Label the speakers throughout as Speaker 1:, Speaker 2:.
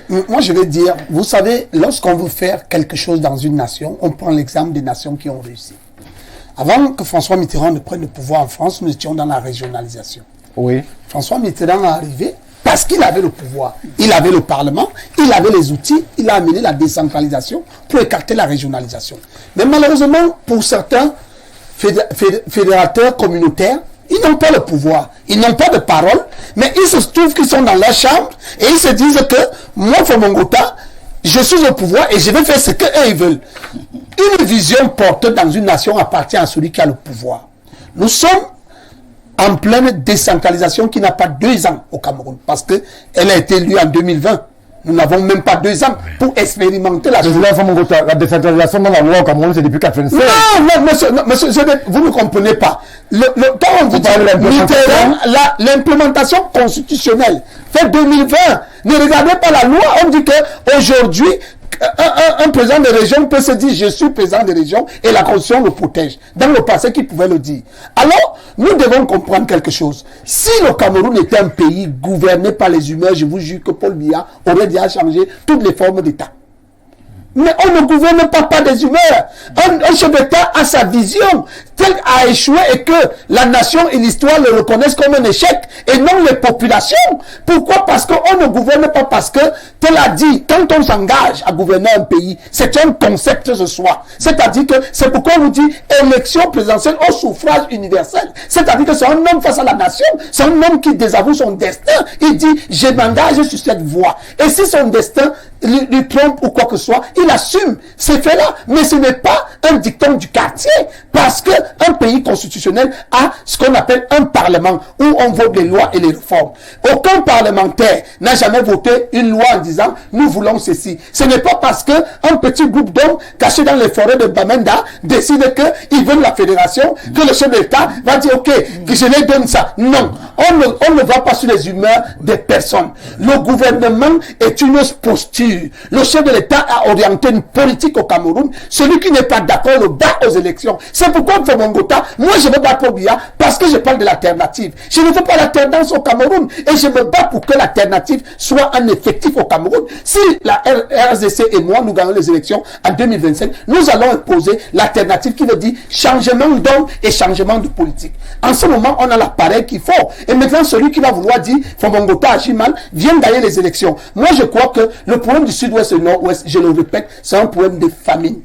Speaker 1: moi je vais dire, vous savez, lorsqu'on veut faire quelque chose dans une nation, on prend l'exemple des nations qui ont réussi. Avant que François Mitterrand ne prenne le pouvoir en France, nous étions dans la régionalisation.
Speaker 2: Oui.
Speaker 1: François Mitterrand est arrivé parce qu'il avait le pouvoir, il avait le Parlement, il avait les outils, il a amené la décentralisation pour écarter la régionalisation. Mais malheureusement, pour certains fédérateurs communautaires, ils n'ont pas le pouvoir, ils n'ont pas de parole, mais il se trouve qu'ils sont dans leur chambre et ils se disent que moi, Fomongota, je suis au pouvoir et je vais faire ce qu'eux ils veulent. Une vision portée dans une nation appartient à celui qui a le pouvoir. Nous sommes en pleine décentralisation qui n'a pas 2 ans au Cameroun, parce qu'elle a été élue en 2020. Nous n'avons même pas 2 ans pour expérimenter la chose.
Speaker 2: La décentralisation dans la loi au Cameroun, c'est depuis 1996.
Speaker 1: Non, monsieur, vous ne comprenez pas. Quand on dit l'implémentation constitutionnelle fait 2020, ne regardez pas la loi, on dit qu'aujourd'hui, un président de région peut se dire je suis président de région et la constitution le protège. Dans le passé, qui pouvait le dire? Alors, nous devons comprendre quelque chose. Si le Cameroun était un pays gouverné par les humeurs, je vous jure que Paul Biya aurait déjà changé toutes les formes d'État. Mais on ne gouverne pas des humeurs. Un chef d'État a sa vision. Tel a échoué et que la nation et l'histoire le reconnaissent comme un échec et non les populations. Pourquoi? Parce qu'on ne gouverne pas parce que tel a dit, quand on s'engage à gouverner un pays, c'est un concept ce soir. C'est-à-dire que c'est pourquoi on vous dit élection présidentielle au suffrage universel. C'est-à-dire que c'est un homme face à la nation, c'est un homme qui désavoue son destin. Il dit, je m'engage sur cette voie. Et si son destin lui trompe ou quoi que ce soit, il assume ces faits-là. Mais ce n'est pas un dicton du quartier, parce que un pays constitutionnel a ce qu'on appelle un parlement où on vote les lois et les réformes. Aucun parlementaire n'a jamais voté une loi en disant nous voulons ceci. Ce n'est pas parce que un petit groupe d'hommes cachés dans les forêts de Bamenda décide qu'ils veulent la fédération que le chef d'État va dire ok, que je les donne ça. Non, on ne va pas sur les humeurs des personnes. Le gouvernement est une posture. Le chef de l'État a orienté une politique au Cameroun. Celui qui n'est pas d'accord le bat aux élections. C'est pourquoi Fomongota, moi je me bats pour Biya parce que je parle de l'alternative. Je ne veux pas l'alternance au Cameroun et je me bats pour que l'alternative soit un effectif au Cameroun. Si la RSDC et moi nous gagnons les élections en 2025, nous allons imposer l'alternative qui veut dire changement d'homme et changement de politique. En ce moment, on a l'appareil qu'il faut. Et maintenant, celui qui va vouloir dire Fomongota agit mal, vient gagner les élections. Moi je crois que le problème du sud-ouest et du nord-ouest, je le répète, c'est un problème de famine.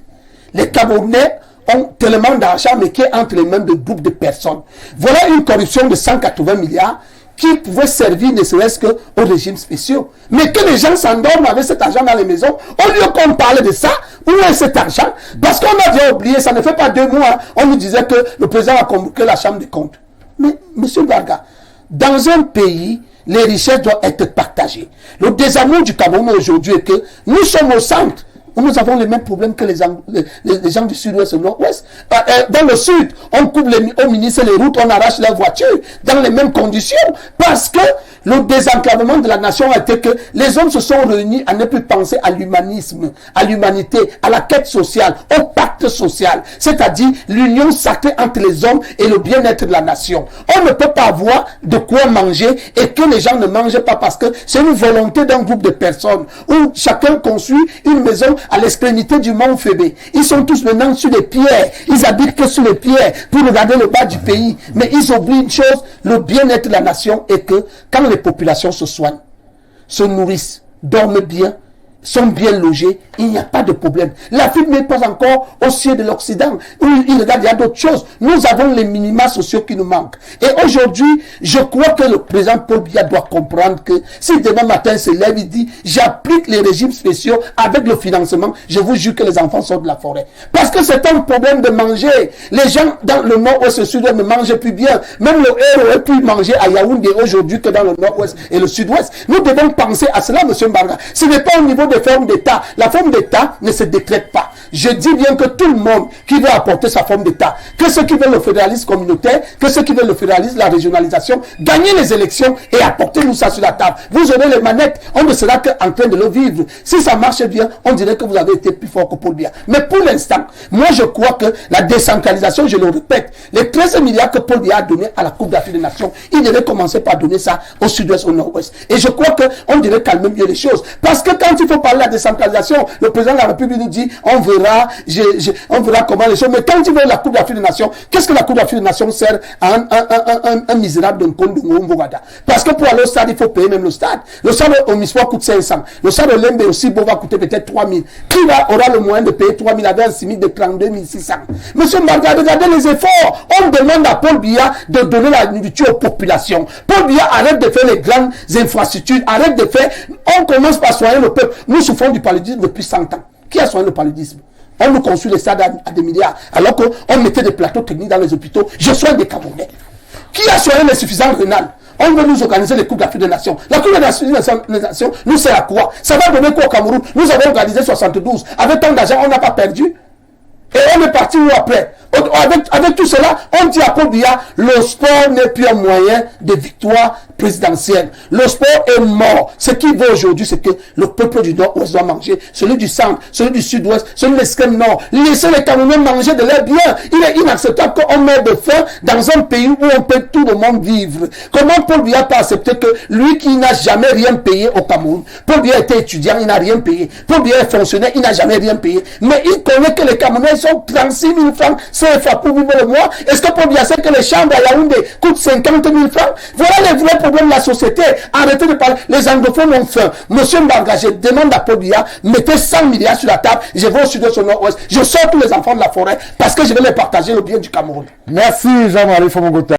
Speaker 1: Les Camerounais ont tellement d'argent, mais qui est entre les mains de groupes de personnes. Voilà une corruption de 180 milliards qui pouvait servir ne serait-ce qu'aux régimes spéciaux. Mais que les gens s'endorment avec cet argent dans les maisons, au lieu qu'on parle de ça, où est cet argent? Parce qu'on a déjà oublié, ça ne fait pas 2 mois, on nous disait que le président a convoqué la Chambre des comptes. Mais, monsieur Barga, dans un pays, les richesses doivent être partagées. Le désamour du Cameroun aujourd'hui est que nous sommes au centre. Nous avons les mêmes problèmes que les gens du sud-ouest et du nord-ouest. Dans le sud, on coupe aux ministres les routes, on arrache leurs voitures dans les mêmes conditions parce que le désenclavement de la nation a été que les hommes se sont réunis à ne plus penser à l'humanisme, à l'humanité, à la quête sociale, au pacte social, c'est-à-dire l'union sacrée entre les hommes et le bien-être de la nation. On ne peut pas avoir de quoi manger et que les gens ne mangent pas parce que c'est une volonté d'un groupe de personnes où chacun construit une maison à l'extrémité du mont Fébé. Ils sont tous maintenant sur les pierres. Ils habitent que sur les pierres pour regarder le bas du pays. Mais ils oublient une chose, le bien-être de la nation est que quand les populations se soignent, se nourrissent, dorment bien, sont bien logés, il n'y a pas de problème. L'Afrique n'est pas encore au ciel de l'Occident. Il y a d'autres choses. Nous avons les minima sociaux qui nous manquent. Et aujourd'hui, je crois que le président Paul Biya doit comprendre que si demain matin il se lève, il dit j'applique les régimes spéciaux avec le financement, je vous jure que les enfants sortent de la forêt. Parce que c'est un problème de manger. Les gens dans le nord-ouest et le sud-ouest ne mangent plus bien. Même le héros aurait pu manger à Yaoundé aujourd'hui que dans le nord-ouest et le sud-ouest. Nous devons penser à cela, monsieur Mbarga. Ce n'est pas au niveau niveau des formes d'État, la forme d'État ne se décrète pas. Je dis bien que tout le monde qui veut apporter sa forme d'État, que ceux qui veulent le fédéralisme communautaire, que ceux qui veulent le fédéralisme, la régionalisation, gagner les élections et apporter-nous ça sur la table. Vous aurez les manettes, on ne sera qu'en train de le vivre. Si ça marche bien, on dirait que vous avez été plus fort que Paul Biya. Mais pour l'instant, moi je crois que la décentralisation, je le répète, les 13 milliards que Paul Biya a donné à la Coupe d'Afrique des Nations, il devait commencer par donner ça au sud-ouest, au nord-ouest. Et je crois qu'on dirait calmer mieux les choses. Parce que quand il faut parler de la décentralisation, le président de la République nous dit, on verra, on verra comment les choses. Mais quand il veut la Coupe d'Afrique des Nations, qu'est-ce que la Coupe d'Afrique des Nations sert à un misérable d'un pont de Mwongwada? Parce que pour aller au stade, il faut payer même le stade. Le stade au Miswa coûte 500. Le stade au Lembe aussi va coûter peut-être 3000. Qui aura le moyen de payer 3000 avec un 6000 de 32 600? Monsieur Mbarga, regardez les efforts. On demande à Paul Biya de donner la nourriture aux populations. Paul Biya arrête de faire les grandes infrastructures, arrête de faire. On commence par soigner le peuple. Nous souffrons du paludisme depuis 100 ans. Qui a soigné le paludisme? On nous construit les stades à des milliards, alors qu'on mettait des plateaux techniques dans les hôpitaux. Je soigne des Camerounais. Qui a soigné l'insuffisance rénale? On veut nous organiser les Coupes d'Afrique des Nations. La Coupe d'Afrique des Nations nous sert à quoi? Ça va donner quoi au Cameroun? Nous avons organisé 72. Avec tant d'argent, on n'a pas perdu. Et on est parti où après? Avec tout cela, on dit à Paul Biya, le sport n'est plus un moyen de victoire présidentielle. Le sport est mort. Ce qu'il veut aujourd'hui, c'est que le peuple du Nord-Ouest doit manger, celui du centre, celui du Sud-Ouest, celui de l'extrême Nord. Laissez les Camerounais manger de leur bien. Il est inacceptable qu'on meure de faim dans un pays où on peut tout le monde vivre. Comment Paul Biya peut accepter que lui qui n'a jamais rien payé au Cameroun, Paul Biya était étudiant, il n'a rien payé. Paul Biya est fonctionnaire, il n'a jamais rien payé. Mais il connaît que les Camerounais sont 36 000 francs CFA pour vivre le mois. Est-ce que Paul Biya sait que les chambres à Yaoundé coûtent 50 000 francs? Voilà les vrais problèmes de la société. Arrêtez de parler. Les anglophones ont faim. Monsieur Mbarga, je demande à Paul Biya, mettez 100 milliards sur la table. Je vais au sud-ouest, au nord-ouest. Je sors tous les enfants de la forêt parce que je vais les partager le bien du Cameroun.
Speaker 2: Merci Jean-Marie Fomogota.